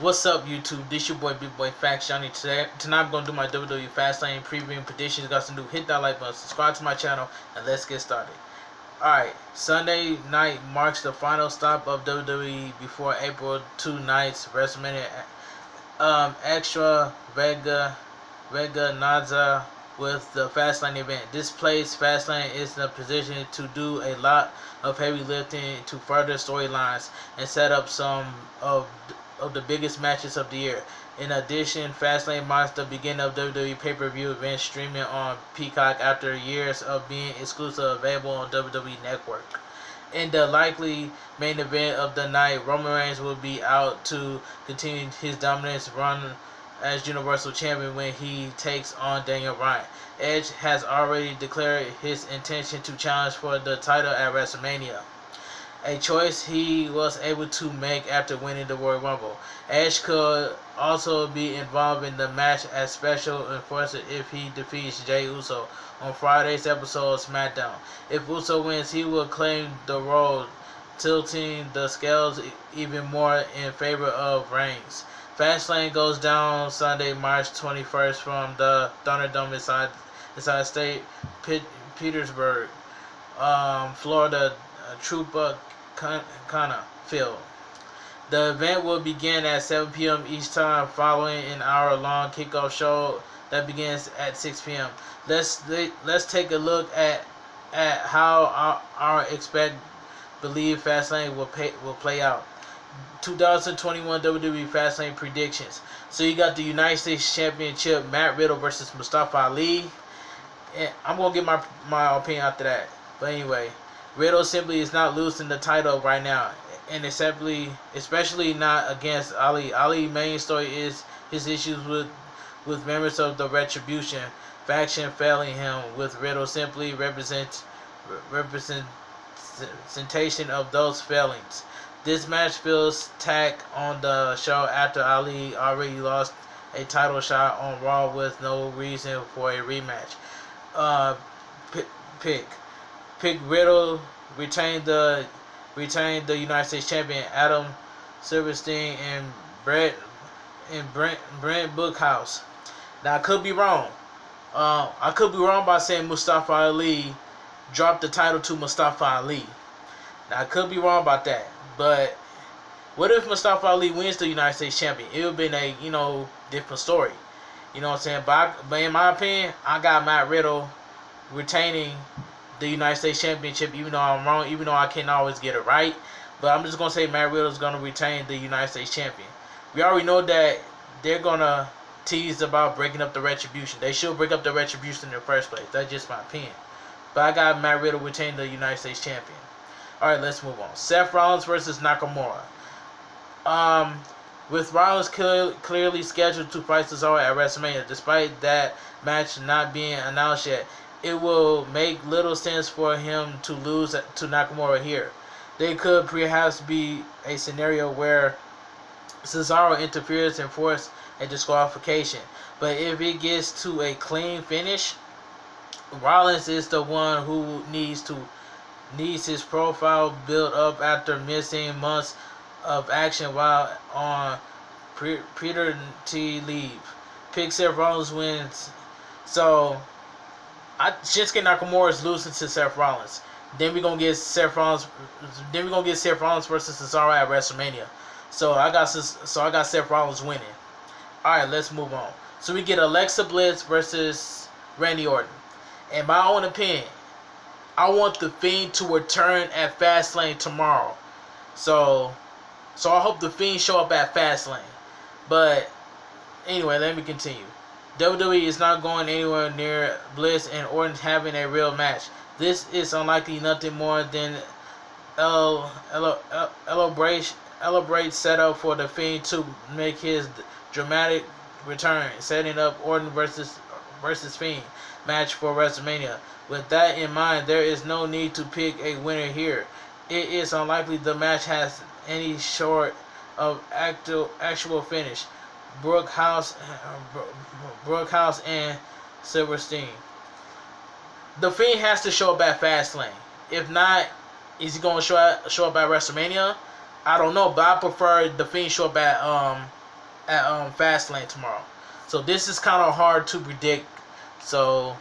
What's up, YouTube? This your boy, Big Boy Facts Johnny. Tonight I'm gonna do my WWE Fastlane preview and predictions. Got some new. Hit that like button, subscribe to my channel, and let's get started. Alright, Sunday night marks the final stop of WWE before April 2 night's WrestleMania Extra Vega Naza with the Fastlane event. This place, Fastlane, is in a position to do a lot of heavy lifting to further storylines and set up some of the biggest matches of the year. In addition, Fastlane marks the beginning of WWE pay-per-view events streaming on Peacock after years of being exclusively available on WWE Network. In the likely main event of the night, Roman Reigns will be out to continue his dominance run as Universal Champion when he takes on Daniel Bryan. Edge has already declared his intention to challenge for the title at WrestleMania, a choice he was able to make after winning the Royal Rumble. Edge could also be involved in the match as special enforcer if he defeats Jey Uso on Friday's episode of SmackDown. If Uso wins, he will claim the role, tilting the scales even more in favor of Reigns. Fastlane goes down Sunday, March 21st from the Thunderdome inside State Petersburg, Florida, Tropicana Field. The event will begin at 7 p.m. each time, following an hour-long kickoff show that begins at 6 p.m. Let's take a look at how our believe Fastlane will play out. 2021 WWE Fastlane predictions. So you got the United States Championship, Matt Riddle versus Mustafa Ali. And I'm gonna get my opinion after that. But anyway, Riddle simply is not losing the title right now, and especially not against Ali. Ali's main story is his issues with members of the Retribution faction failing him, with Riddle simply representation of those failings. This match feels tack on the show after Ali already lost a title shot on Raw with no reason for a rematch. Pick Riddle, retain the United States Champion Adam Silverstein and Brent Bookhouse. Now I could be wrong. I could be wrong by saying Mustafa Ali dropped the title to Mustafa Ali. Now I could be wrong about that. But what if Mustafa Ali wins the United States Champion? It would have been a different story. You know what I'm saying? But in my opinion, I got Matt Riddle retaining the United States Championship, even though I'm wrong, even though I can't always get it right. But I'm just gonna say Matt Riddle is gonna retain the United States Champion. We already know that they're gonna tease about breaking up the Retribution. They should break up the Retribution in the first place. That's just my opinion. But I got Matt Riddle retaining the United States Champion. Alright, let's move on. Seth Rollins versus Nakamura. With Rollins clearly scheduled to fight Cesaro at WrestleMania, despite that match not being announced yet, it will make little sense for him to lose to Nakamura here. There could perhaps be a scenario where Cesaro interferes and forces a disqualification. But if it gets to a clean finish, Rollins is the one who needs his profile built up after missing months of action while on paternity leave. Pick Seth Rollins wins. So Shinsuke Nakamura is losing to Seth Rollins. Then we're gonna get Seth Rollins. Versus Cesaro at WrestleMania. So I got Seth Rollins winning. All right, let's move on. So we get Alexa Bliss versus Randy Orton. In my own opinion, I want the Fiend to return at Fastlane tomorrow. So I hope the Fiend show up at Fastlane. But anyway, let me continue. WWE is not going anywhere near Bliss and Orton having a real match. This is unlikely nothing more than elaborate setup for the Fiend to make his dramatic return, setting up Orton versus Fiend match for WrestleMania. With that in mind, there is no need to pick a winner here. It is unlikely the match has any sort of actual finish. Brookhouse and Silverstein. The Fiend has to show up at Fastlane. If not, is he going to show up at WrestleMania? I don't know, but I prefer the Fiend show up at at Fastlane tomorrow. So this is kind of hard to predict. So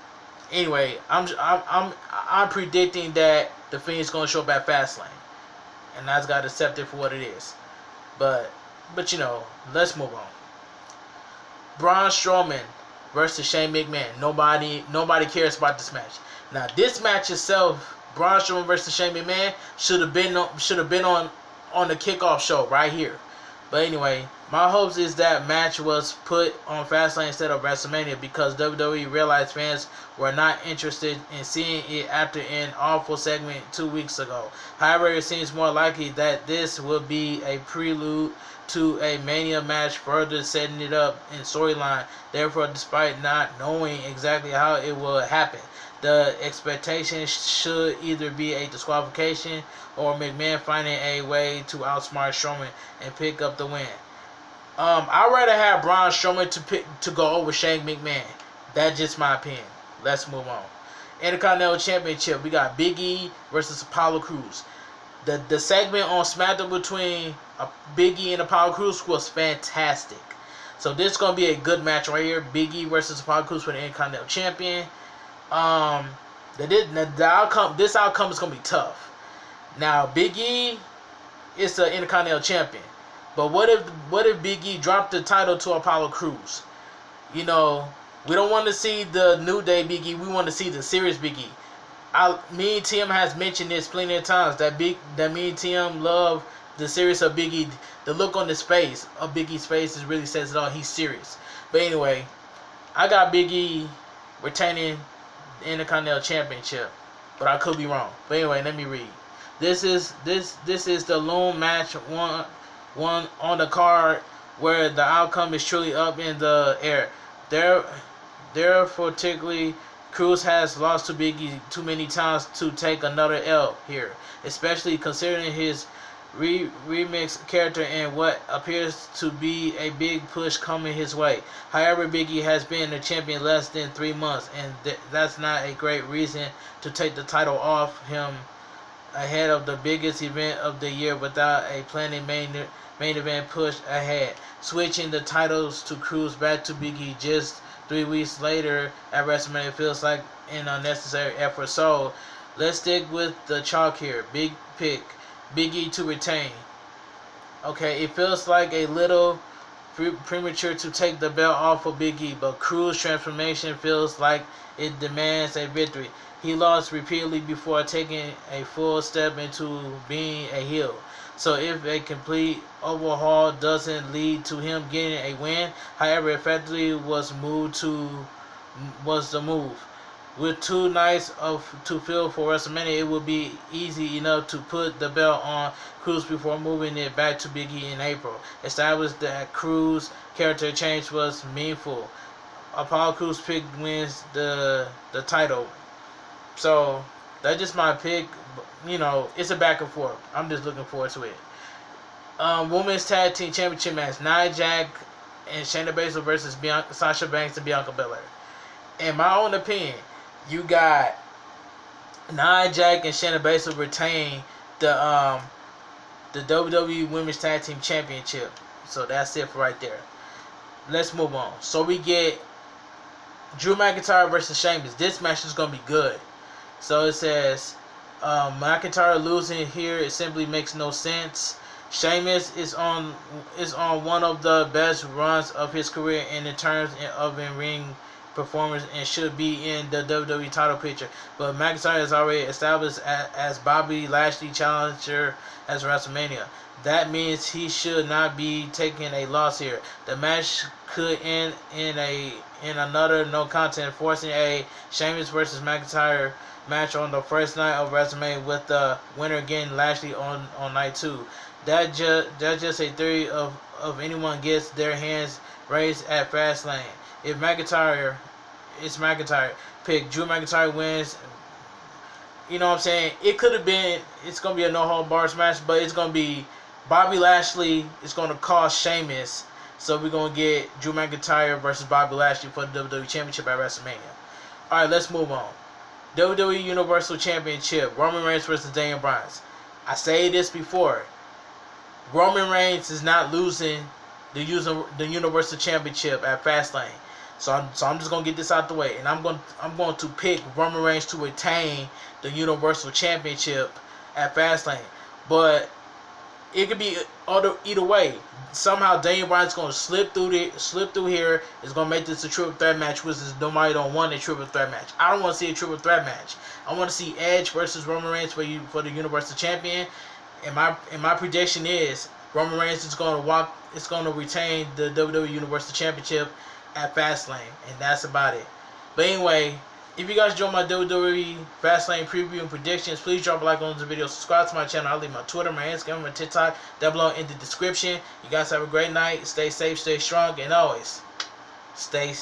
anyway, I'm predicting that the Fiend's gonna show up at Fastlane, and I just gotta accept it for what it is. But you know, let's move on. Braun Strowman versus Shane McMahon. Nobody cares about this match. Now this match itself, Braun Strowman versus Shane McMahon, should have been on the kickoff show right here. But anyway, my hopes is that match was put on Fastlane instead of WrestleMania because WWE realized fans were not interested in seeing it after an awful segment 2 weeks ago. However, it seems more likely that this will be a prelude to a Mania match, further setting it up in storyline. Therefore, despite not knowing exactly how it will happen, the expectation should either be a disqualification or McMahon finding a way to outsmart Strowman and pick up the win. I'd rather have Braun Strowman to go over Shane McMahon. That's just my opinion. Let's move on. Intercontinental Championship, we got Big E versus Apollo Crews. The segment on SmackDown between Big E and Apollo Crews was fantastic. So this is gonna be a good match right here. Big E versus Apollo Crews for the Intercontinental Champion. This outcome is gonna be tough. Now Big E is the Intercontinental Champion, but what if Big E dropped the title to Apollo Crews? You know, we don't want to see the New Day Big E. We want to see the serious Big E. Me and Tim has mentioned this plenty of times that me and Tim love the serious of Big E. The look on his face of Big E's face really says it all. He's serious. But anyway, I got Big E retaining the Intercontinental Championship, but I could be wrong. But anyway, let me read. This is the lone match one on the card where the outcome is truly up in the air. Therefore, particularly, Crews has lost to Big E too many times to take another L here, especially considering his remix character and what appears to be a big push coming his way. However, Big E has been the champion less than 3 months, and that's not a great reason to take the title off him ahead of the biggest event of the year without a planned main event push ahead. Switching the titles to Crews back to Big E just 3 weeks later at WrestleMania feels like an unnecessary effort. So let's stick with the chalk here. Big pick. Big E to retain. Okay, it feels like a little premature to take the belt off of Big E, but Crews' transformation feels like it demands a victory. He lost repeatedly before taking a full step into being a heel. So if a complete overhaul doesn't lead to him getting a win, however effectively was the move. With 2 nights to fill for WrestleMania, it will be easy enough to put the belt on Crews before moving it back to Big E in April. Establish that Crews' character change was meaningful. Apollo Crews pick wins the title. So that's just my pick. You know, it's a back and forth. I'm just looking forward to it. Women's Tag Team Championship match: Nia Jax and Shayna Baszler versus Sasha Banks and Bianca Belair. In my own opinion, you got Nia Jax and Shayna Baszler retain the WWE Women's Tag Team Championship. So that's it for right there. Let's move on. So we get Drew McIntyre versus Sheamus. This match is gonna be good. So it says McIntyre losing here, it simply makes no sense. Sheamus is on one of the best runs of his career in terms of in-ring performance and should be in the WWE title picture. But McIntyre is already established as Bobby Lashley challenger at WrestleMania. That means he should not be taking a loss here. The match could end in another no contest, forcing a Sheamus versus McIntyre match on the first night of WrestleMania, with the winner getting Lashley on night 2. That's just a theory of anyone gets their hands raised at Fastlane. If McIntyre, it's McIntyre pick. Drew McIntyre wins. You know what I'm saying? It could have been. It's gonna be a no hold bars match, but it's gonna be Bobby Lashley. It's gonna cost Sheamus. So we're gonna get Drew McIntyre versus Bobby Lashley for the WWE Championship at WrestleMania. All right, let's move on. WWE Universal Championship: Roman Reigns versus Daniel Bryan. I say this before. Roman Reigns is not losing the Universal Championship at Fastlane. So I'm just gonna get this out the way, and I'm going to pick Roman Reigns to retain the Universal Championship at Fastlane. But it could be either way. Somehow Daniel Bryan's gonna slip through here. Is gonna make this a triple threat match, which is nobody don't want a triple threat match. I don't want to see a triple threat match. I want to see Edge versus Roman Reigns for the Universal Champion. And my prediction is Roman Reigns is gonna retain the WWE Universal Championship at Fastlane, and that's about it. But anyway, if you guys enjoyed my WWE Fastlane preview and predictions, please drop a like on this video, subscribe to my channel. I'll leave my Twitter, my Instagram, my TikTok down below in the description. You guys have a great night. Stay safe, stay strong, and always stay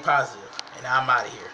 positive. And I'm out of here.